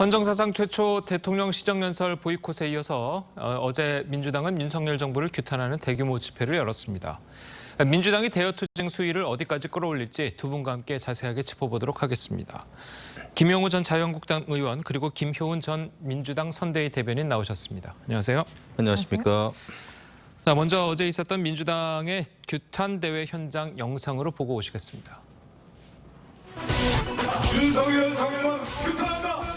헌정사상 최초 대통령 시정연설 보이콧에 이어서 어제 민주당은 윤석열 정부를 규탄하는 대규모 집회를 열었습니다. 민주당이 대여투쟁 수위를 어디까지 끌어올릴지 두 분과 함께 자세하게 짚어보도록 하겠습니다. 김영우 전 자유한국당 의원 그리고 김효은 전 민주당 선대위 대변인 나오셨습니다. 안녕하세요. 안녕하십니까. 자, 먼저 어제 있었던 민주당의 규탄 대회 현장 영상으로 보고 오시겠습니다. 윤석열 당일은 규탄한다.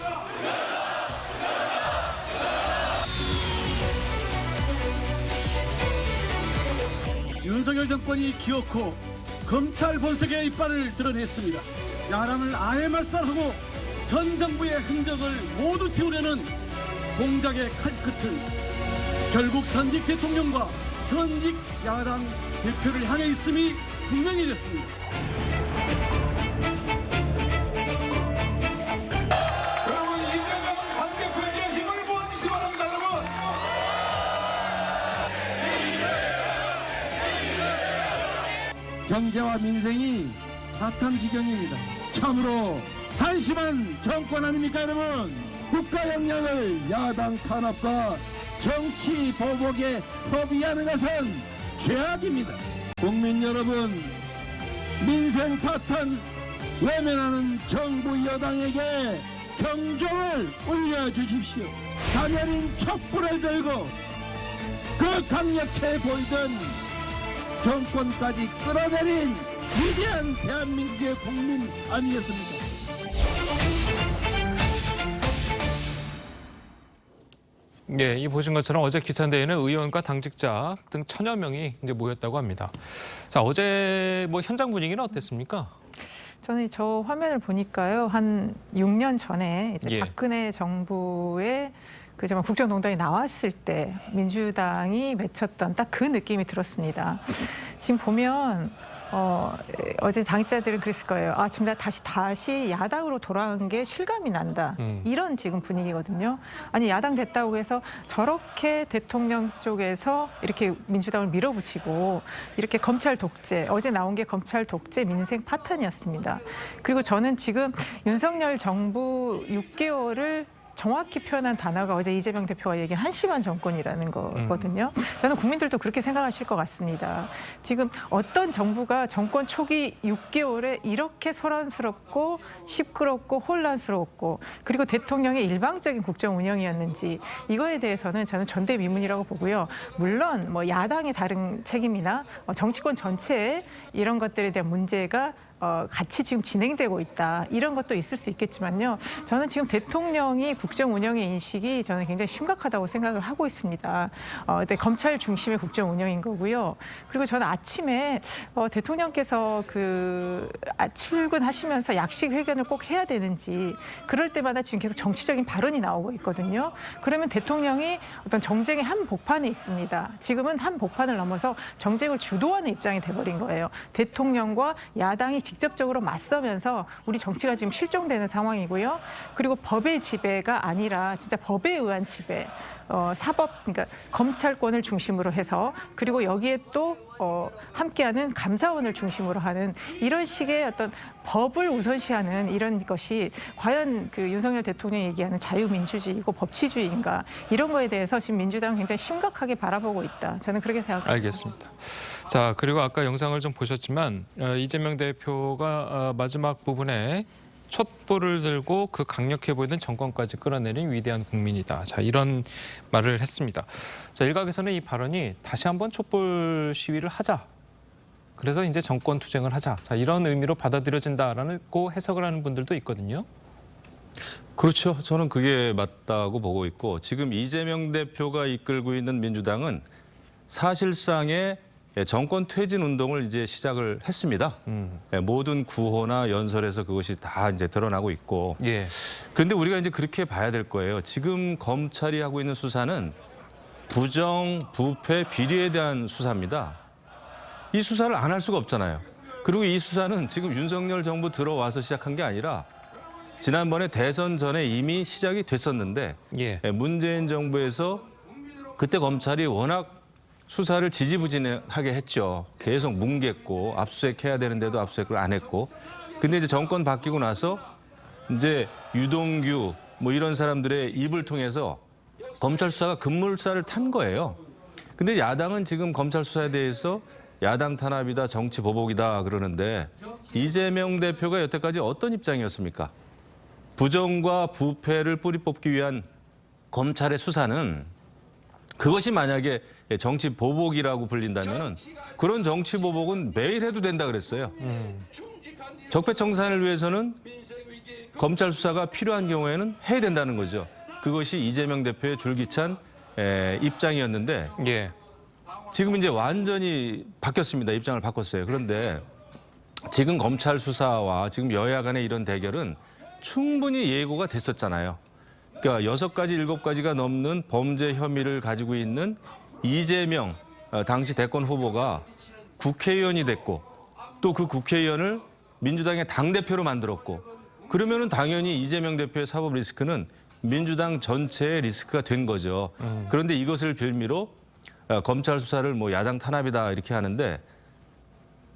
윤석열 정권이 기어코 검찰 본색의 이빨을 드러냈습니다. 야당을 아예 말살하고 전 정부의 흔적을 모두 지우려는 공작의 칼끝은 결국 현직 대통령과 현직 야당 대표를 향해 있음이 분명히 됐습니다. 여러분, 이재명 당 대표에게 힘을 모아주시기 바랍니다, 여러분. 경제와 민생이 사탄 지경입니다. 참으로 한심한 정권 아닙니까, 여러분? 국가 역량을 야당 탄압과 정치 보복에 허비하는 것은 죄악입니다. 국민 여러분, 민생 파탄 외면하는 정부 여당에게 경종을 울려주십시오. 가녀린 촛불을 들고 그 강력해 보이던 정권까지 끌어내린 위대한 대한민국의 국민 아니겠습니까? 예, 이 보신 것처럼 어제 규탄대회는 의원과 당직자 등 1000여 명이 이제 모였다고 합니다. 자, 어제 뭐 현장 분위기는 어땠습니까? 저는 저 화면을 보니까요, 한 6년 전에 이제 예. 박근혜 정부의 그 정말 국정농단이 나왔을 때 민주당이 외쳤던 딱 그 느낌이 들었습니다. 지금 보면 어제 당직자들은 그랬을 거예요. 아, 지금 나 다시 야당으로 돌아간 게 실감이 난다. 이런 지금 분위기거든요. 아니, 야당 됐다고 해서 저렇게 대통령 쪽에서 이렇게 민주당을 밀어붙이고 이렇게 검찰 독재, 어제 나온 게 검찰 독재 민생 파탄이었습니다. 그리고 저는 지금 윤석열 정부 6개월을 정확히 표현한 단어가 어제 이재명 대표가 얘기한 한심한 정권이라는 거거든요. 저는 국민들도 그렇게 생각하실 것 같습니다. 지금 어떤 정부가 정권 초기 6개월에 이렇게 소란스럽고 시끄럽고 혼란스럽고 그리고 대통령의 일방적인 국정 운영이었는지 이거에 대해서는 저는 전대미문이라고 보고요. 물론 뭐 야당의 다른 책임이나 정치권 전체에 이런 것들에 대한 문제가 같이 지금 진행되고 있다. 이런 것도 있을 수 있겠지만요. 저는 지금 대통령이 국정 운영의 인식이 저는 굉장히 심각하다고 생각을 하고 있습니다. 검찰 중심의 국정 운영인 거고요. 그리고 저는 아침에 대통령께서 출근하시면서 약식 회견을 꼭 해야 되는지 그럴 때마다 지금 계속 정치적인 발언이 나오고 있거든요. 그러면 대통령이 어떤 정쟁의 한복판에 있습니다. 지금은 한복판을 넘어서 정쟁을 주도하는 입장이 돼버린 거예요. 대통령과 야당이 직접적으로 맞서면서 우리 정치가 지금 실종되는 상황이고요. 그리고 법의 지배가 아니라 진짜 법에 의한 지배, 그러니까 검찰권을 중심으로 해서 그리고 여기에 또 함께하는 감사원을 중심으로 하는 이런 식의 어떤 법을 우선시하는 이런 것이 과연 그 윤석열 대통령이 얘기하는 자유민주주의고 법치주의인가 이런 거에 대해서 지금 민주당은 굉장히 심각하게 바라보고 있다. 저는 그렇게 생각합니다. 알겠습니다. 자, 그리고 아까 영상을 좀 보셨지만 이재명 대표가 마지막 부분에 촛불을 들고 그 강력해 보이던 정권까지 끌어내린 위대한 국민이다. 자, 이런 말을 했습니다. 자, 일각에서는 이 발언이 다시 한번 촛불 시위를 하자. 그래서 이제 정권 투쟁을 하자. 자, 이런 의미로 받아들여진다라고 해석을 하는 분들도 있거든요. 그렇죠. 저는 그게 맞다고 보고 있고 지금 이재명 대표가 이끌고 있는 민주당은 사실상의 정권 퇴진 운동을 이제 시작을 했습니다. 모든 구호나 연설에서 그것이 다 이제 드러나고 있고. 예. 그런데 우리가 이제 그렇게 봐야 될 거예요. 지금 검찰이 하고 있는 수사는 부정, 부패, 비리에 대한 수사입니다. 이 수사를 안 할 수가 없잖아요. 그리고 이 수사는 지금 윤석열 정부 들어와서 시작한 게 아니라 지난번에 대선 전에 이미 시작이 됐었는데 예. 문재인 정부에서 그때 검찰이 워낙 수사를 지지부진하게 했죠. 계속 뭉갰고 압수수색해야 되는데도 압수수색을 안 했고. 근데 이제 정권 바뀌고 나서 이제 유동규 뭐 이런 사람들의 입을 통해서 검찰 수사가 급물살을 탄 거예요. 근데 야당은 지금 검찰 수사에 대해서 야당 탄압이다, 정치 보복이다 그러는데 이재명 대표가 여태까지 어떤 입장이었습니까? 부정과 부패를 뿌리 뽑기 위한 검찰의 수사는 그것이 만약에 정치 보복이라고 불린다면은 그런 정치 보복은 매일 해도 된다 그랬어요. 적폐청산을 위해서는 검찰 수사가 필요한 경우에는 해야 된다는 거죠. 그것이 이재명 대표의 줄기찬 입장이었는데 예. 지금 이제 완전히 바뀌었습니다. 입장을 바꿨어요. 그런데 지금 검찰 수사와 지금 여야 간의 이런 대결은 충분히 예고가 됐었잖아요. 그러니까 6가지, 7가지가 넘는 범죄 혐의를 가지고 있는 이재명 당시 대권 후보가 국회의원이 됐고 또 그 국회의원을 민주당의 당대표로 만들었고 그러면은 당연히 이재명 대표의 사법 리스크는 민주당 전체의 리스크가 된 거죠. 그런데 이것을 빌미로 검찰 수사를 뭐 야당 탄압이다 이렇게 하는데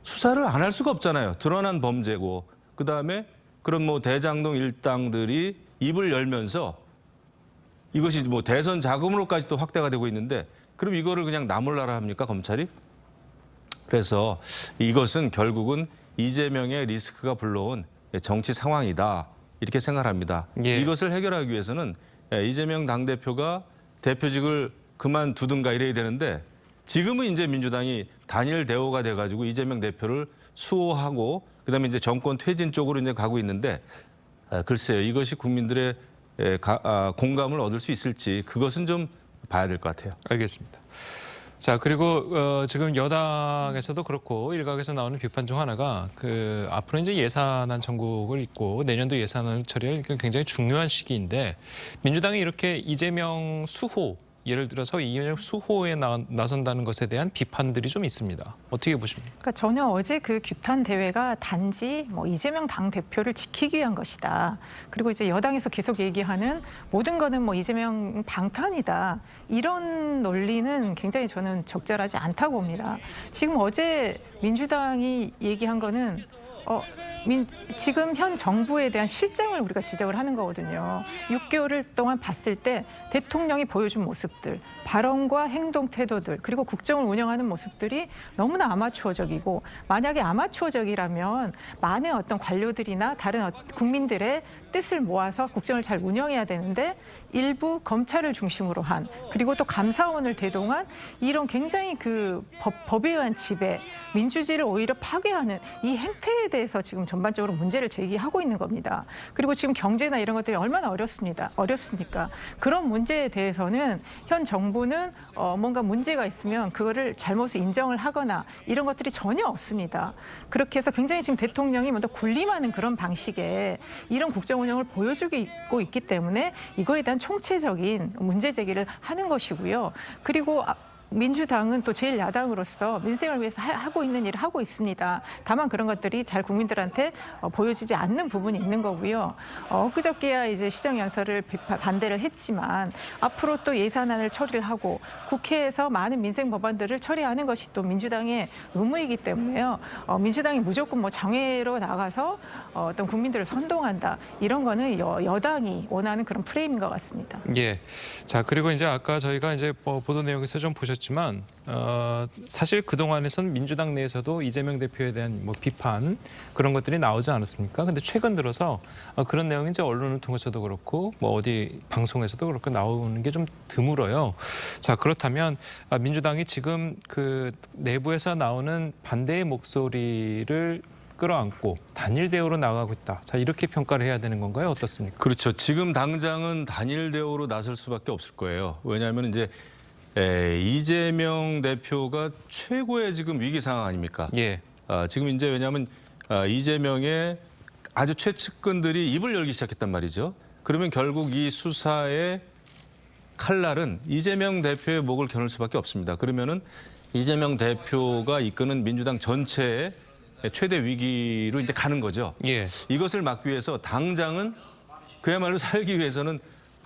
수사를 안 할 수가 없잖아요. 드러난 범죄고 그다음에 그런 뭐 대장동 일당들이 입을 열면서 이것이 뭐 대선 자금으로까지 또 확대가 되고 있는데 그럼 이거를 그냥 나몰라라 합니까 검찰이? 그래서 이것은 결국은 이재명의 리스크가 불러온 정치 상황이다 이렇게 생각합니다. 예. 이것을 해결하기 위해서는 이재명 당대표가 대표직을 그만두든가 이래야 되는데 지금은 이제 민주당이 단일 대오가 돼가지고 이재명 대표를 수호하고 그다음에 이제 정권 퇴진 쪽으로 이제 가고 있는데 글쎄요 이것이 국민들의 공감을 얻을 수 있을지 그것은 좀 봐야 될 것 같아요. 알겠습니다. 자 그리고 지금 여당에서도 그렇고 일각에서 나오는 비판 중 하나가 그 앞으로 이제 예산안 전국을 있고 내년도 예산안 처리할 굉장히 중요한 시기인데 민주당이 이렇게 이재명 수호 예를 들어서 이재명 수호에 나선다는 것에 대한 비판들이 좀 있습니다. 어떻게 보십니까? 그러니까 전혀 어제 그 규탄 대회가 단지 뭐 이재명 당 대표를 지키기 위한 것이다. 그리고 이제 여당에서 계속 얘기하는 모든 거는 뭐 이재명 방탄이다. 이런 논리는 굉장히 저는 적절하지 않다고 봅니다. 지금 어제 민주당이 얘기한 거는 지금 현 정부에 대한 실정을 우리가 지적을 하는 거거든요. 6개월 동안 봤을 때 대통령이 보여준 모습들, 발언과 행동 태도들, 그리고 국정을 운영하는 모습들이 너무나 아마추어적이고 만약에 아마추어적이라면 많은 어떤 관료들이나 다른 국민들의 뜻을 모아서 국정을 잘 운영해야 되는데 일부 검찰을 중심으로 한 그리고 또 감사원을 대동한 이런 굉장히 그 법에 의한 지배, 민주주의를 오히려 파괴하는 이 행태에 대해서 지금 전반적으로 문제를 제기하고 있는 겁니다. 그리고 지금 경제나 이런 것들이 얼마나 어렵습니까? 그런 문제에 대해서는 현 정부는 뭔가 문제가 있으면 그거를 잘못을 인정을 하거나 이런 것들이 전혀 없습니다. 그렇게 해서 굉장히 지금 대통령이 먼저 군림하는 그런 방식의 이런 국정 운영을 보여주고 있기 때문에 이거에 대한 총체적인 문제 제기를 하는 것이고요. 그리고 민주당은 또 제1야당으로서 민생을 위해서 하고 있는 일을 하고 있습니다. 다만 그런 것들이 잘 국민들한테 보여지지 않는 부분이 있는 거고요. 엊그저께야 이제 시정연설을 반대를 했지만 앞으로 또 예산안을 처리를 하고 국회에서 많은 민생 법안들을 처리하는 것이 또 민주당의 의무이기 때문에요. 민주당이 무조건 뭐 정회로 나가서 어떤 국민들을 선동한다. 이런 거는 여당이 원하는 그런 프레임인 것 같습니다. 예. 자 그리고 이제 아까 저희가 이제 보도 내용에서 좀 보셨지만 사실 그 동안에서는 민주당 내에서도 이재명 대표에 대한 뭐 비판 그런 것들이 나오지 않았습니까? 근데 최근 들어서 그런 내용이 이제 언론을 통해서도 그렇고 뭐 어디 방송에서도 그렇고 나오는 게 좀 드물어요. 자 그렇다면 민주당이 지금 그 내부에서 나오는 반대의 목소리를 끌어안고 단일 대우로 나가고 있다. 자 이렇게 평가를 해야 되는 건가요? 어떻습니까? 그렇죠. 지금 당장은 단일 대우로 나설 수밖에 없을 거예요. 왜냐하면 이제 이재명 대표가 최고의 지금 위기 상황 아닙니까? 예. 지금 이제 왜냐하면 이재명의 아주 최측근들이 입을 열기 시작했단 말이죠. 그러면 결국 이 수사의 칼날은 이재명 대표의 목을 겨눌 수밖에 없습니다. 그러면은 이재명 대표가 이끄는 민주당 전체의 최대 위기로 이제 가는 거죠. 예. 이것을 막기 위해서 당장은 그야말로 살기 위해서는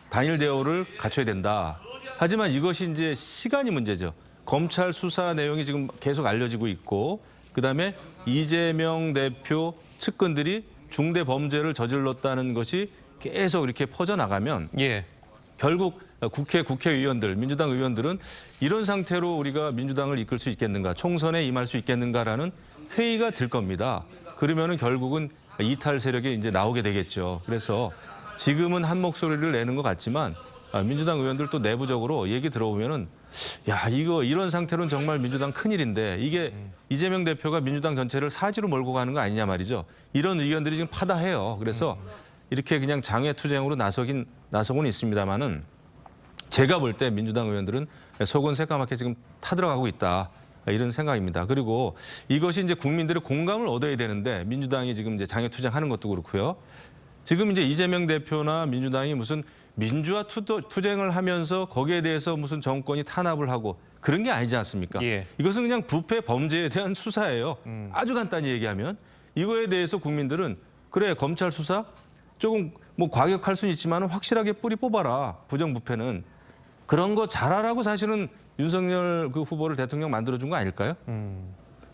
단일 대우를 갖춰야 된다. 하지만 이것이 이제 시간이 문제죠. 검찰 수사 내용이 지금 계속 알려지고 있고 그다음에 이재명 대표 측근들이 중대 범죄를 저질렀다는 것이 계속 이렇게 퍼져나가면 예. 결국 국회의원들, 민주당 의원들은 이런 상태로 우리가 민주당을 이끌 수 있겠는가, 총선에 임할 수 있겠는가라는 회의가 들 겁니다. 그러면은 결국은 이탈 세력이 이제 나오게 되겠죠. 그래서 지금은 한 목소리를 내는 것 같지만 민주당 의원들 또 내부적으로 얘기 들어보면은 야, 이런 상태로는 정말 민주당 큰일인데 이게 이재명 대표가 민주당 전체를 사지로 몰고 가는 거 아니냐 말이죠. 이런 의견들이 지금 파다해요. 그래서 이렇게 그냥 장외투쟁으로 나서고는 있습니다만은 제가 볼 때 민주당 의원들은 속은 새까맣게 지금 타들어가고 있다. 이런 생각입니다. 그리고 이것이 이제 국민들의 공감을 얻어야 되는데 민주당이 지금 이제 장외투쟁하는 것도 그렇고요. 지금 이제 이재명 대표나 민주당이 무슨 민주화 투쟁을 하면서 거기에 대해서 무슨 정권이 탄압을 하고 그런 게 아니지 않습니까? 예. 이것은 그냥 부패 범죄에 대한 수사예요. 아주 간단히 얘기하면 이거에 대해서 국민들은 그래 검찰 수사 조금 뭐 과격할 수는 있지만 확실하게 뿌리 뽑아라. 부정부패는 그런 거 잘하라고 사실은 윤석열 그 후보를 대통령 만들어준 거 아닐까요?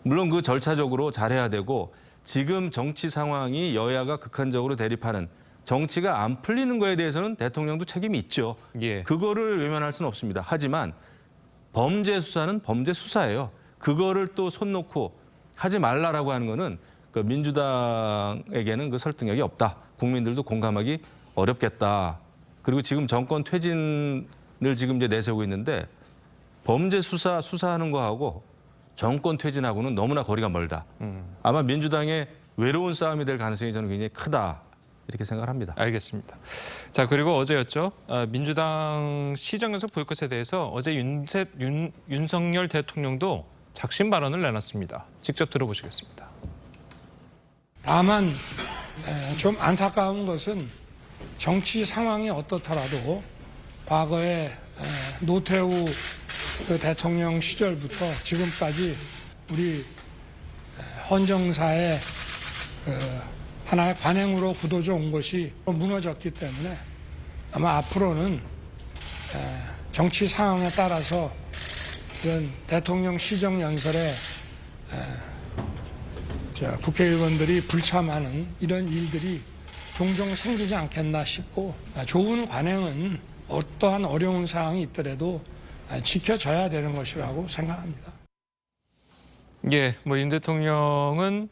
물론 그 절차적으로 잘해야 되고 지금 정치 상황이 여야가 극한적으로 대립하는 정치가 안 풀리는 거에 대해서는 대통령도 책임이 있죠. 예. 그거를 외면할 수는 없습니다. 하지만 범죄 수사는 범죄 수사예요. 그거를 또 손 놓고 하지 말라라고 하는 거는 그 민주당에게는 그 설득력이 없다. 국민들도 공감하기 어렵겠다. 그리고 지금 정권 퇴진을 지금 이제 내세우고 있는데 범죄 수사하는 거하고 정권 퇴진하고는 너무나 거리가 멀다. 아마 민주당의 외로운 싸움이 될 가능성이 저는 굉장히 크다. 이렇게 생각을 합니다. 알겠습니다. 자, 그리고 어제였죠. 민주당 시정연설 보이콧에 대해서 어제 윤석열 대통령도 작심 발언을 내놨습니다. 직접 들어보시겠습니다. 다만 좀 안타까운 것은 정치 상황이 어떻더라도 과거에 노태우 그 대통령 시절부터 지금까지 우리 헌정사의 하나의 관행으로 굳어져 온 것이 무너졌기 때문에 아마 앞으로는 정치 상황에 따라서 이런 대통령 시정연설에 국회의원들이 불참하는 이런 일들이 종종 생기지 않겠나 싶고 좋은 관행은 어떠한 어려운 상황이 있더라도 지켜져야 되는 것이라고 생각합니다. 예, 뭐 윤 대통령은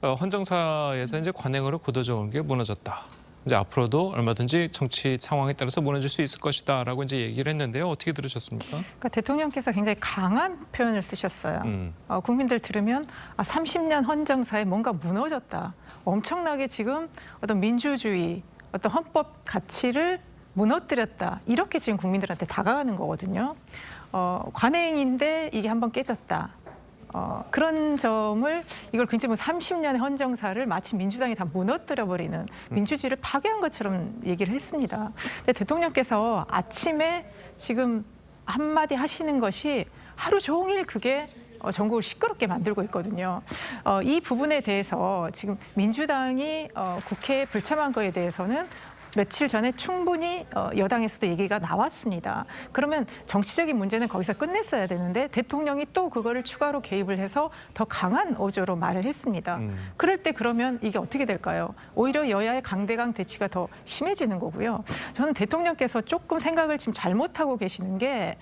헌정사에서 이제 관행으로 굳어져 온 게 무너졌다. 이제 앞으로도 얼마든지 정치 상황에 따라서 무너질 수 있을 것이다라고 이제 얘기를 했는데요. 어떻게 들으셨습니까? 그러니까 대통령께서 굉장히 강한 표현을 쓰셨어요. 국민들 들으면 30년 헌정사에 뭔가 무너졌다. 엄청나게 지금 어떤 민주주의, 어떤 헌법 가치를 무너뜨렸다. 이렇게 지금 국민들한테 다가가는 거거든요. 관행인데 이게 한번 깨졌다. 그런 점을 이걸 굉장히 30년의 헌정사를 마치 민주당이 다 무너뜨려버리는 민주주의를 파괴한 것처럼 얘기를 했습니다. 근데 대통령께서 아침에 지금 한마디 하시는 것이 하루 종일 그게 전국을 시끄럽게 만들고 있거든요. 이 부분에 대해서 지금 민주당이 국회에 불참한 거에 대해서는 며칠 전에 충분히 여당에서도 얘기가 나왔습니다. 그러면 정치적인 문제는 거기서 끝냈어야 되는데 대통령이 또 그거를 추가로 개입을 해서 더 강한 어조로 말을 했습니다. 그럴 때 그러면 이게 어떻게 될까요? 오히려 여야의 강대강 대치가 더 심해지는 거고요. 저는 대통령께서 조금 생각을 지금 잘못하고 계시는 게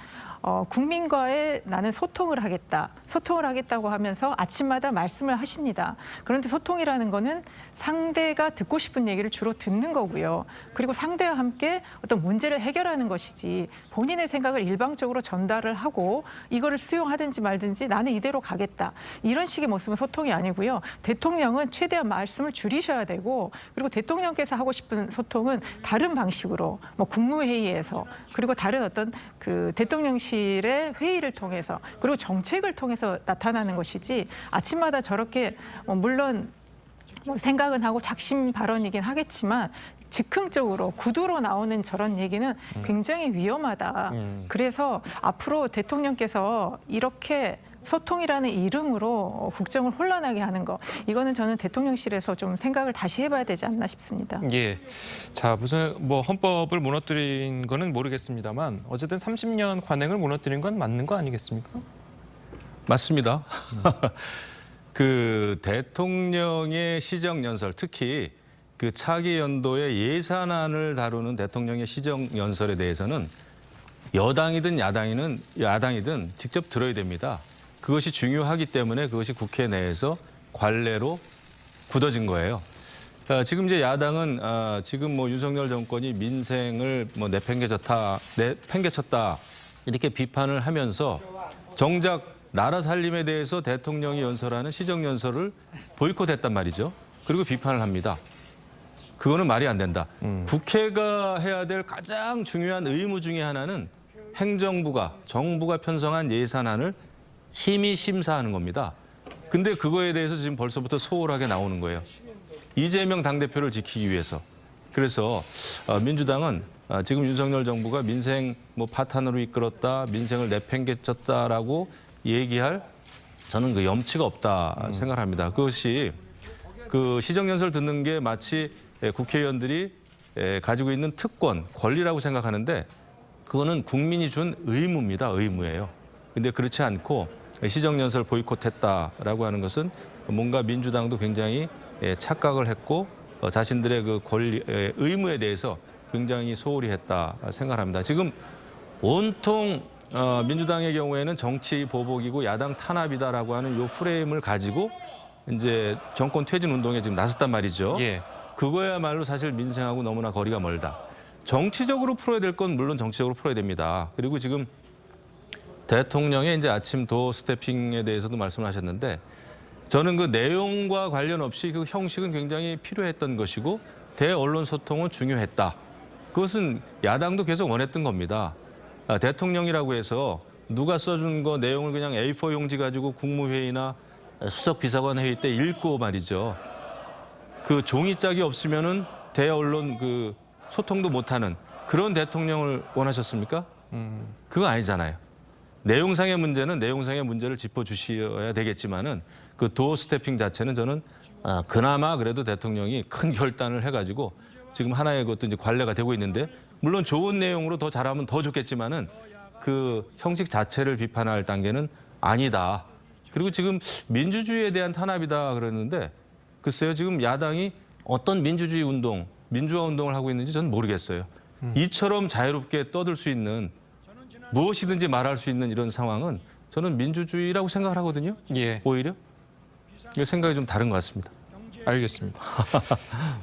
국민과의 나는 소통을 하겠다고 하면서 아침마다 말씀을 하십니다. 그런데 소통이라는 거는 상대가 듣고 싶은 얘기를 주로 듣는 거고요. 그리고 상대와 함께 어떤 문제를 해결하는 것이지 본인의 생각을 일방적으로 전달을 하고 이거를 수용하든지 말든지 나는 이대로 가겠다. 이런 식의 모습은 소통이 아니고요. 대통령은 최대한 말씀을 줄이셔야 되고 그리고 대통령께서 하고 싶은 소통은 다른 방식으로 뭐 국무회의에서 그리고 다른 어떤 그 대통령실의 회의를 통해서 그리고 정책을 통해서 나타나는 것이지 아침마다 저렇게 물론 생각은 하고 작심 발언이긴 하겠지만 즉흥적으로 구두로 나오는 저런 얘기는 굉장히 위험하다. 그래서 앞으로 대통령께서 이렇게 소통이라는 이름으로 국정을 혼란하게 하는 거 이거는 저는 대통령실에서 좀 생각을 다시 해봐야 되지 않나 싶습니다. 예, 자 무슨 뭐 헌법을 무너뜨린 거는 모르겠습니다만 어쨌든 30년 관행을 무너뜨린 건 맞는 거 아니겠습니까? 맞습니다. 그 대통령의 시정연설 특히 그 차기 연도의 예산안을 다루는 대통령의 시정연설에 대해서는 여당이든 야당이든 직접 들어야 됩니다. 그것이 중요하기 때문에 그것이 국회 내에서 관례로 굳어진 거예요. 지금 이제 야당은 지금 뭐 윤석열 정권이 민생을 뭐 내팽개쳤다 이렇게 비판을 하면서 정작 나라 살림에 대해서 대통령이 연설하는 시정연설을 보이콧했단 말이죠. 그리고 비판을 합니다. 그거는 말이 안 된다. 국회가 해야 될 가장 중요한 의무 중에 하나는 행정부가, 정부가 편성한 예산안을 심의 심사하는 겁니다. 근데 그거에 대해서 지금 벌써부터 소홀하게 나오는 거예요. 이재명 당대표를 지키기 위해서. 그래서 민주당은 지금 윤석열 정부가 민생 뭐 파탄으로 이끌었다, 민생을 내팽개쳤다라고 얘기할 저는 그 염치가 없다 생각합니다. 그것이 그 시정연설 듣는 게 마치 국회의원들이 가지고 있는 특권, 권리라고 생각하는데 그거는 국민이 준 의무입니다. 의무예요. 근데 그렇지 않고 시정연설 보이콧했다라고 하는 것은 뭔가 민주당도 굉장히 착각을 했고 자신들의 그 권리, 의무에 대해서 굉장히 소홀히 했다 생각합니다. 지금 온통 민주당의 경우에는 정치 보복이고 야당 탄압이다라고 하는 요 프레임을 가지고 이제 정권 퇴진 운동에 지금 나섰단 말이죠. 예. 그거야말로 사실 민생하고 너무나 거리가 멀다. 정치적으로 풀어야 될 건 물론 정치적으로 풀어야 됩니다. 그리고 지금 대통령의 이제 아침 도어 스태핑에 대해서도 말씀을 하셨는데 저는 그 내용과 관련 없이 그 형식은 굉장히 필요했던 것이고 대언론 소통은 중요했다. 그것은 야당도 계속 원했던 겁니다. 대통령이라고 해서 누가 써준 거 내용을 그냥 A4 용지 가지고 국무회의나 수석 비서관 회의 때 읽고 말이죠. 그 종이짝이 없으면은 대언론 그 소통도 못하는 그런 대통령을 원하셨습니까? 그거 아니잖아요. 내용상의 문제는 내용상의 문제를 짚어주셔야 되겠지만은 그 도어 스태핑 자체는 저는 그나마 그래도 대통령이 큰 결단을 해가지고 지금 하나의 것도 이제 관례가 되고 있는데 물론 좋은 내용으로 더 잘하면 더 좋겠지만은 그 형식 자체를 비판할 단계는 아니다. 그리고 지금 민주주의에 대한 탄압이다 그러는데 글쎄요 지금 야당이 어떤 민주주의 운동, 민주화 운동을 하고 있는지 저는 모르겠어요. 이처럼 자유롭게 떠들 수 있는 무엇이든지 말할 수 있는 이런 상황은 저는 민주주의라고 생각을 하거든요. 예. 오히려 생각이 좀 다른 것 같습니다. 알겠습니다.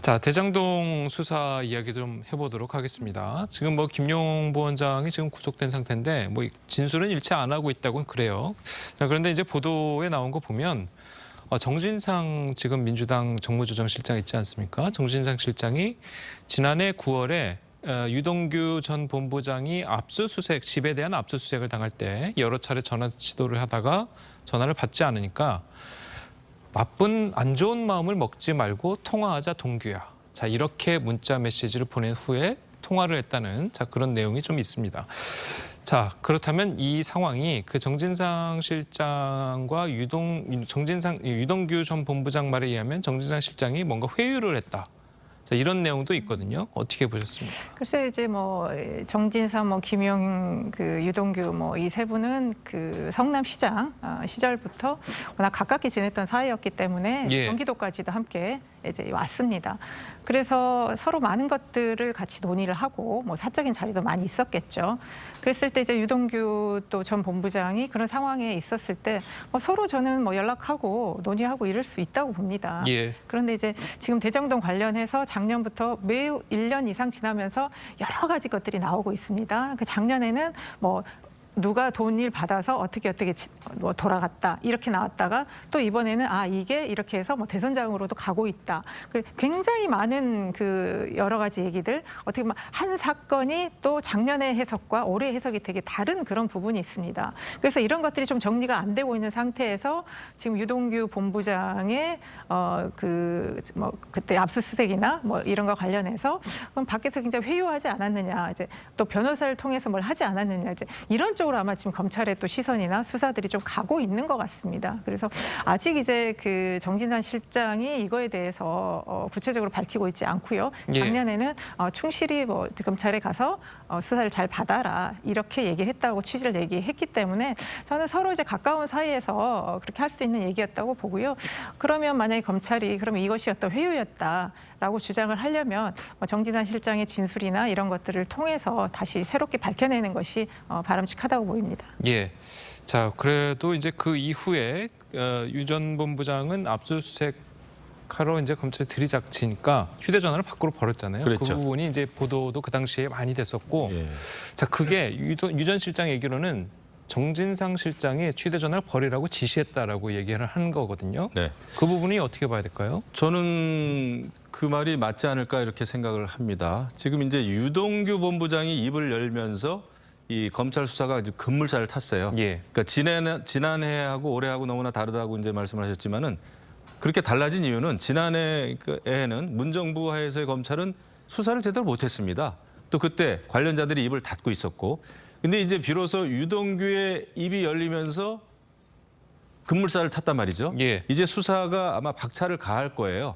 자, 대장동 수사 이야기 좀 해보도록 하겠습니다. 지금 뭐 김용 부원장이 지금 구속된 상태인데 뭐 진술은 일치 안 하고 있다고는 그래요. 자, 그런데 이제 보도에 나온 거 보면 정진상 지금 민주당 정무조정실장 있지 않습니까? 정진상 실장이 지난해 9월에 유동규 전 본부장이 압수수색, 집에 대한 압수수색을 당할 때 여러 차례 전화 시도를 하다가 전화를 받지 않으니까 나쁜 안 좋은 마음을 먹지 말고 통화하자 동규야. 자, 이렇게 문자 메시지를 보낸 후에 통화를 했다는 자 그런 내용이 좀 있습니다. 자, 그렇다면 이 상황이 그 정진상 실장과 유동규 전 본부장 말에 의하면 정진상 실장이 뭔가 회유를 했다. 자, 이런 내용도 있거든요. 어떻게 보셨습니까? 글쎄 이제 뭐 정진상, 뭐 김용, 그 유동규 뭐 이 세 분은 그 성남시장 시절부터 워낙 가깝게 지냈던 사이였기 때문에 예. 경기도까지도 함께 이제 왔습니다. 그래서 서로 많은 것들을 같이 논의를 하고 뭐 사적인 자리도 많이 있었겠죠. 그랬을 때 이제 유동규 또 전 본부장이 그런 상황에 있었을 때 뭐 서로 저는 뭐 연락하고 논의하고 이럴 수 있다고 봅니다. 예. 그런데 이제 지금 대장동 관련해서 작년부터 매우 1년 이상 지나면서 여러 가지 것들이 나오고 있습니다. 그 작년에는 뭐 누가 돈을 받아서 어떻게 뭐 돌아갔다 이렇게 나왔다가 또 이번에는 이게 이렇게 해서 뭐 대선장으로도 가고 있다. 굉장히 많은 그 여러 가지 얘기들 어떻게 보면 한 사건이 또 작년의 해석과 올해 해석이 되게 다른 그런 부분이 있습니다. 그래서 이런 것들이 좀 정리가 안 되고 있는 상태에서 지금 유동규 본부장의 그때 압수수색이나 뭐 이런 거 관련해서 그럼 밖에서 굉장히 회유하지 않았느냐, 이제 또 변호사를 통해서 뭘 하지 않았느냐, 이제 이런 그쪽으로 아마 지금 검찰의 또 시선이나 수사들이 좀 가고 있는 것 같습니다. 그래서 아직 이제 그 정진상 실장이 이거에 대해서 구체적으로 밝히고 있지 않고요. 예. 작년에는 충실히 뭐 검찰에 가서 수사를 잘 받아라 이렇게 얘기를 했다고 취지를 얘기했기 때문에 저는 서로 이제 가까운 사이에서 그렇게 할 수 있는 얘기였다고 보고요. 그러면 만약에 검찰이 그러면 이것이 어떤 회유였다라고 주장을 하려면 정진상 실장의 진술이나 이런 것들을 통해서 다시 새롭게 밝혀내는 것이 바람직하다고 보입니다. 예. 자, 그래도 이제 그 이후에 유 전 본부장은 압수수색하러 이제 검찰이 들이닥치니까 휴대전화를 밖으로 버렸잖아요. 그 그랬죠. 부분이 이제 보도도 그 당시에 많이 됐었고, 예. 자, 그게 유 전 실장 얘기로는 정진상 실장이 휴대전화를 버리라고 지시했다라고 얘기를 한 거거든요. 네. 그 부분이 어떻게 봐야 될까요? 저는 그 말이 맞지 않을까 이렇게 생각을 합니다. 지금 이제 유동규 본부장이 입을 열면서 이 검찰 수사가 아주 급물살을 탔어요. 예. 그러니까 지난해하고 올해하고 너무나 다르다고 이제 말씀을 하셨지만은 그렇게 달라진 이유는 지난해에는 문정부 하에서의 검찰은 수사를 제대로 못했습니다. 또 그때 관련자들이 입을 닫고 있었고, 근데 이제 비로소 유동규의 입이 열리면서 급물살을 탔단 말이죠. 예. 이제 수사가 아마 박차를 가할 거예요.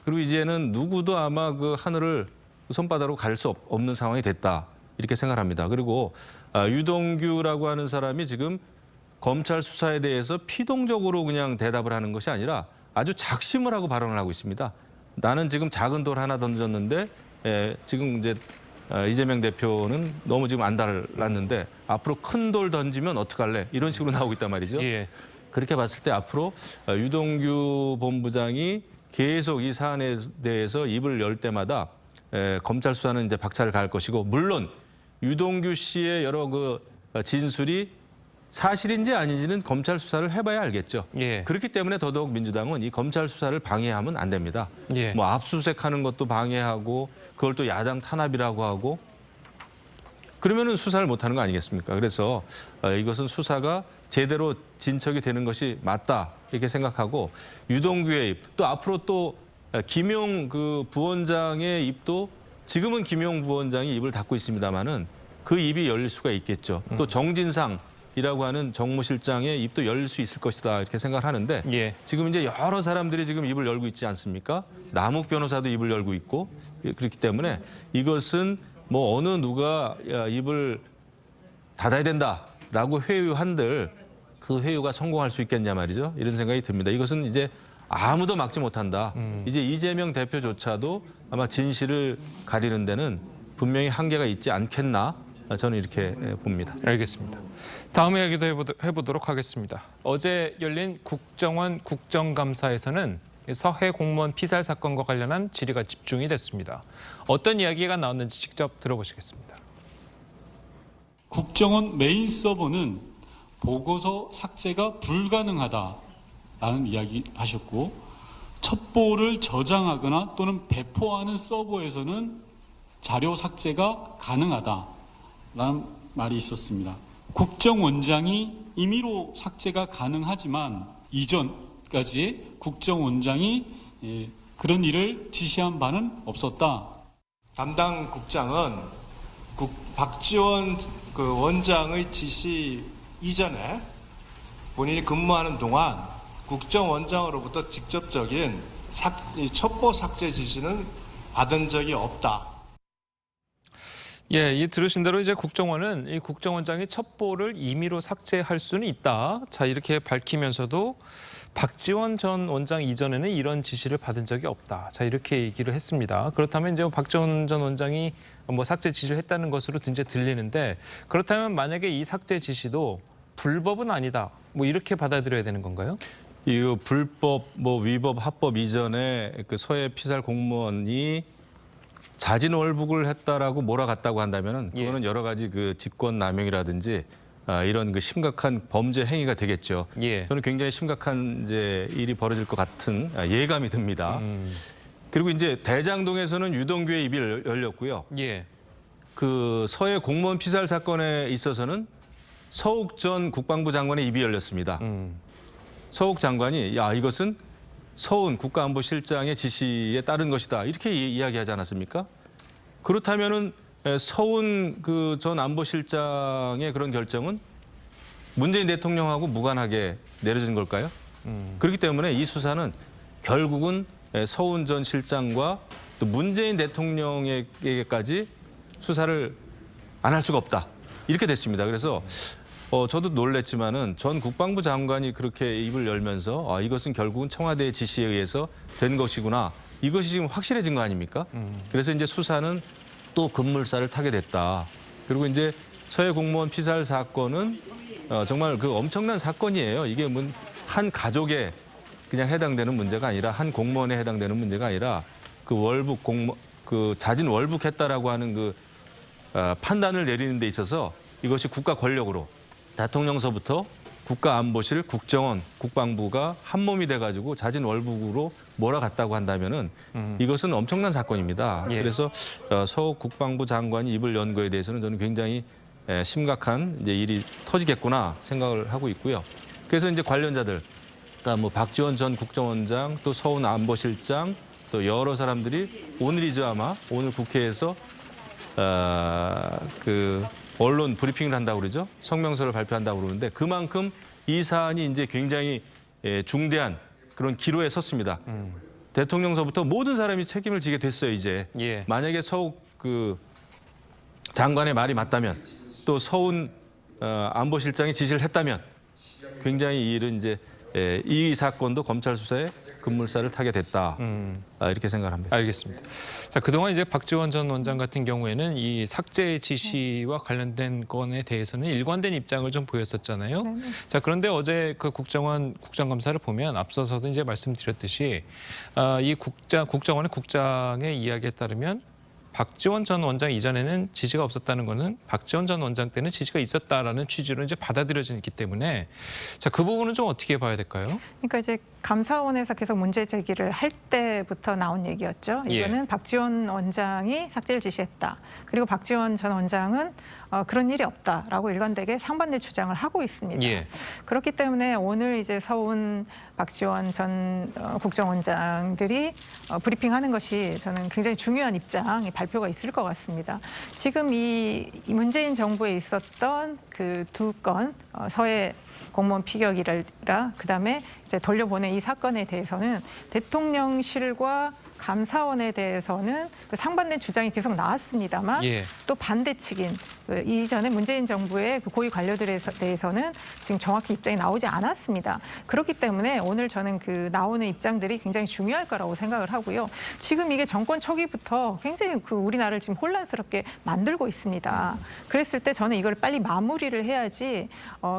그리고 이제는 누구도 아마 그 하늘을 손바닥으로 가릴 수 없는 상황이 됐다 이렇게 생각합니다. 그리고 유동규라고 하는 사람이 지금 검찰 수사에 대해서 피동적으로 그냥 대답을 하는 것이 아니라 아주 작심을 하고 발언을 하고 있습니다. 나는 지금 작은 돌 하나 던졌는데 지금 이제 이재명 대표는 너무 지금 안 달랐는데 앞으로 큰 돌 던지면 어떡할래? 이런 식으로 나오고 있단 말이죠. 예. 그렇게 봤을 때 앞으로 유동규 본부장이 계속 이 사안에 대해서 입을 열 때마다 검찰 수사는 이제 박차를 가할 것이고, 물론 유동규 씨의 여러 그 진술이 사실인지 아닌지는 검찰 수사를 해봐야 알겠죠. 예. 그렇기 때문에 더더욱 민주당은 이 검찰 수사를 방해하면 안 됩니다. 예. 뭐 압수수색하는 것도 방해하고 그걸 또 야당 탄압이라고 하고 그러면은 수사를 못하는 거 아니겠습니까? 그래서 이것은 수사가 제대로 진척이 되는 것이 맞다 이렇게 생각하고, 유동규의 입, 또 앞으로 또 김용 그 부원장의 입도 지금은 김용 부원장이 입을 닫고 있습니다만은 그 입이 열릴 수가 있겠죠. 또 정진상이라고 하는 정무실장의 입도 열릴 수 있을 것이다 이렇게 생각을 하는데, 예. 지금 이제 여러 사람들이 지금 입을 열고 있지 않습니까? 남욱 변호사도 입을 열고 있고, 그렇기 때문에 이것은 뭐 어느 누가 입을 닫아야 된다라고 회유한들 그 회유가 성공할 수 있겠냐 말이죠. 이런 생각이 듭니다. 이것은 이제 아무도 막지 못한다. 이제 이재명 대표조차도 아마 진실을 가리는 데는 분명히 한계가 있지 않겠나, 저는 이렇게 봅니다. 알겠습니다. 다음 이야기도 해보도록 하겠습니다. 어제 열린 국정원 국정감사에서는 서해 공무원 피살 사건과 관련한 질의가 집중이 됐습니다. 어떤 이야기가 나왔는지 직접 들어보시겠습니다. 국정원 메인 서버는 보고서 삭제가 불가능하다라는 이야기 하셨고, 첩보를 저장하거나 또는 배포하는 서버에서는 자료 삭제가 가능하다라는 말이 있었습니다. 국정원장이 임의로 삭제가 가능하지만 이전까지 국정원장이 그런 일을 지시한 바는 없었다. 담당 국장은 박지원 그 원장의 지시 이전에 본인이 근무하는 동안 국정원장으로부터 직접적인 첩보 삭제 지시는 받은 적이 없다. 예, 이 들으신 대로 이제 국정원은 이 국정원장이 첩보를 임의로 삭제할 수는 있다. 자, 이렇게 밝히면서도 박지원 전 원장 이전에는 이런 지시를 받은 적이 없다. 자, 이렇게 얘기를 했습니다. 그렇다면 이제 박지원 전 원장이 뭐 삭제 지시를 했다는 것으로 이제 들리는데, 그렇다면 만약에 이 삭제 지시도 불법은 아니다. 뭐 이렇게 받아들여야 되는 건가요? 이 불법, 뭐 위법, 합법 이전에 그 서해 피살 공무원이 자진월북을 했다라고 몰아갔다고 한다면은 그거는 여러 가지 그 직권 남용이라든지 이런 그 심각한 범죄 행위가 되겠죠. 예. 저는 굉장히 심각한 이제 일이 벌어질 것 같은 예감이 듭니다. 그리고 이제 대장동에서는 유동규의 입이 열렸고요. 예. 그 서해 공무원 피살 사건에 있어서는 서욱 전 국방부 장관의 입이 열렸습니다. 서욱 장관이 이것은 서훈 국가안보실장의 지시에 따른 것이다 이렇게 이야기하지 않았습니까? 그렇다면은 서훈 그 전 안보실장의 그런 결정은 문재인 대통령하고 무관하게 내려진 걸까요? 그렇기 때문에 이 수사는 결국은 서훈 전 실장과 또 문재인 대통령에게까지 수사를 안 할 수가 없다. 이렇게 됐습니다. 그래서 저도 놀랬지만은 전 국방부 장관이 그렇게 입을 열면서 이것은 결국은 청와대의 지시에 의해서 된 것이구나. 이것이 지금 확실해진 거 아닙니까? 그래서 이제 수사는 또 급물살을 타게 됐다. 그리고 이제 서해 공무원 피살 사건은 정말 그 엄청난 사건이에요. 이게 한 가족에 그냥 해당되는 문제가 아니라 한 공무원에 해당되는 문제가 아니라 그 자진 월북했다라고 하는 그 판단을 내리는 데 있어서 이것이 국가 권력으로 대통령서부터 국가안보실, 국정원, 국방부가 한 몸이 돼가지고 자진 월북으로 몰아갔다고 한다면은 이것은 엄청난 사건입니다. 예. 그래서 서 국방부 장관이 입을 연 거에 대해서는 저는 굉장히 심각한 이제 일이 터지겠구나 생각을 하고 있고요. 그래서 이제 관련자들, 그러니까 뭐 박지원 전 국정원장, 또 서훈 안보실장, 또 여러 사람들이 오늘이죠 아마 오늘 국회에서 그 언론 브리핑을 한다고 그러죠. 성명서를 발표한다고 그러는데 그만큼 이 사안이 이제 굉장히 중대한 그런 기로에 섰습니다. 대통령서부터 모든 사람이 책임을 지게 됐어요 이제. 예. 만약에 서욱 그 장관의 말이 맞다면 또 서훈 안보실장이 지시를 했다면 굉장히 이 일은 이제 이 사건도 검찰 수사에 급물살을 타게 됐다. 이렇게 생각합니다. 알겠습니다. 자, 그동안 이제 박지원 전 원장 같은 경우에는 이 삭제 지시와 관련된 건에 대해서는 일관된 입장을 좀 보였었잖아요. 자, 그런데 어제 그 국정원 국정감사를 보면 앞서서도 이제 말씀드렸듯이 이 국정원의 국장의 이야기에 따르면 박지원 전 원장 이전에는 지시가 없었다는 거는 박지원 전 원장 때는 지시가 있었다라는 취지로 이제 받아들여지기 때문에 자, 그 부분은 좀 어떻게 봐야 될까요? 그러니까 이제 감사원에서 계속 문제 제기를 할 때부터 나온 얘기였죠. 이거는 예. 박지원 원장이 삭제를 지시했다. 그리고 박지원 전 원장은 그런 일이 없다라고 일관되게 상반된 주장을 하고 있습니다. 예. 그렇기 때문에 오늘 이제 서훈, 박지원 전 국정원장들이 브리핑하는 것이 저는 굉장히 중요한 입장의 발표가 있을 것 같습니다. 지금 이 문재인 정부에 있었던 그 두 건 서해 공무원 피격이라 그다음에 이제 돌려보낸 이 사건에 대해서는 대통령실과 감사원에 대해서는 그 상반된 주장이 계속 나왔습니다만 예. 또 반대 측인 그 이전에 문재인 정부의 그 고위 관료들에 대해서는 지금 정확히 입장이 나오지 않았습니다. 그렇기 때문에 오늘 저는 그 나오는 입장들이 굉장히 중요할 거라고 생각을 하고요. 지금 이게 정권 초기부터 굉장히 그 우리나라를 지금 혼란스럽게 만들고 있습니다. 그랬을 때 저는 이걸 빨리 마무리를 해야지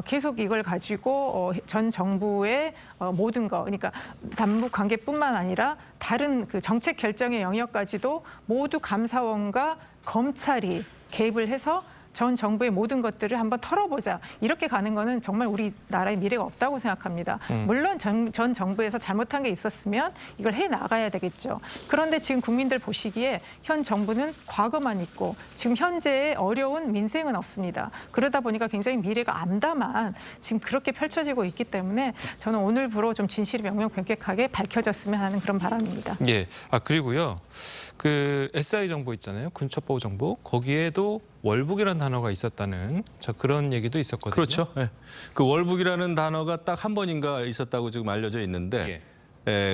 계속 이걸 가지고 전 정부의 모든 거, 그러니까 남북 관계뿐만 아니라 다른 그 정책 결정의 영역까지도 모두 감사원과 검찰이 개입을 해서 전 정부의 모든 것들을 한번 털어보자. 이렇게 가는 거는 정말 우리나라의 미래가 없다고 생각합니다. 물론 전 정부에서 잘못한 게 있었으면 이걸 해나가야 되겠죠. 그런데 지금 국민들 보시기에 현 정부는 과거만 있고 지금 현재의 어려운 민생은 없습니다. 그러다 보니까 굉장히 미래가 암담한 지금 그렇게 펼쳐지고 있기 때문에 저는 오늘부로 좀 진실이 명명백백하게 밝혀졌으면 하는 그런 바람입니다. 예. 그리고요. 그 SI 정보 있잖아요. 군첩보호 정보. 거기에도 월북이라는 단어가 있었다는 그런 얘기도 있었거든요. 그렇죠. 예. 그 월북이라는 단어가 딱 한 번인가 있었다고 지금 알려져 있는데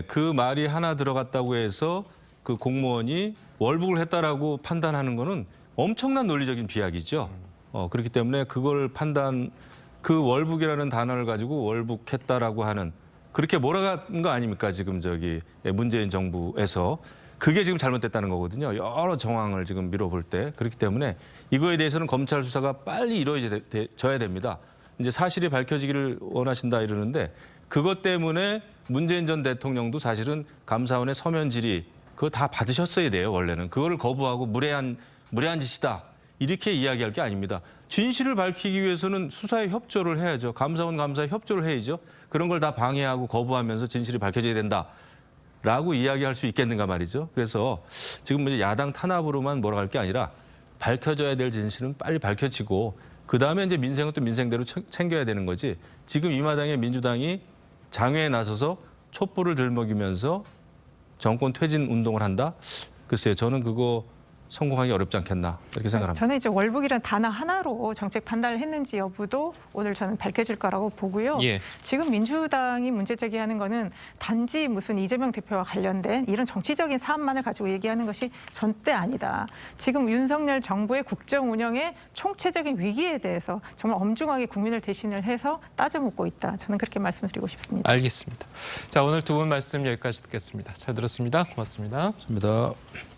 그 말이 하나 들어갔다고 해서 그 공무원이 월북을 했다라고 판단하는 거는 엄청난 논리적인 비약이죠. 그렇기 때문에 그걸 그 월북이라는 단어를 가지고 월북했다라고 하는 그렇게 몰아간 거 아닙니까? 지금 저기 문재인 정부에서. 그게 지금 잘못됐다는 거거든요. 여러 정황을 지금 미뤄볼 때. 그렇기 때문에 이거에 대해서는 검찰 수사가 빨리 이루어져야 됩니다. 이제 사실이 밝혀지기를 원하신다 이러는데 그것 때문에 문재인 전 대통령도 사실은 감사원의 서면 질의 그거 다 받으셨어야 돼요. 원래는. 그거를 거부하고 무례한 짓이다. 이렇게 이야기할 게 아닙니다. 진실을 밝히기 위해서는 수사에 협조를 해야죠. 감사원 감사에 협조를 해야죠. 그런 걸 다 방해하고 거부하면서 진실이 밝혀져야 된다. 라고 이야기할 수 있겠는가 말이죠. 그래서 지금 이제 야당 탄압으로만 몰아갈 게 아니라 밝혀져야 될 진실은 빨리 밝혀지고 그다음에 이제 민생은 또 민생대로 챙겨야 되는 거지. 지금 이 마당에 민주당이 장외에 나서서 촛불을 들먹이면서 정권 퇴진 운동을 한다? 글쎄요. 저는 그거 성공하기 어렵지 않겠나 이렇게 생각합니다. 저는 이제 월북이란 단어 하나로 정책 판단을 했는지 여부도 오늘 저는 밝혀질 거라고 보고요. 예. 지금 민주당이 문제 제기하는 거는 단지 무슨 이재명 대표와 관련된 이런 정치적인 사안만을 가지고 얘기하는 것이 절대 아니다. 지금 윤석열 정부의 국정 운영의 총체적인 위기에 대해서 정말 엄중하게 국민을 대신을 해서 따져 묻고 있다. 저는 그렇게 말씀드리고 싶습니다. 알겠습니다. 자, 오늘 두 분 말씀 여기까지 듣겠습니다. 잘 들었습니다. 고맙습니다. 좋습니다.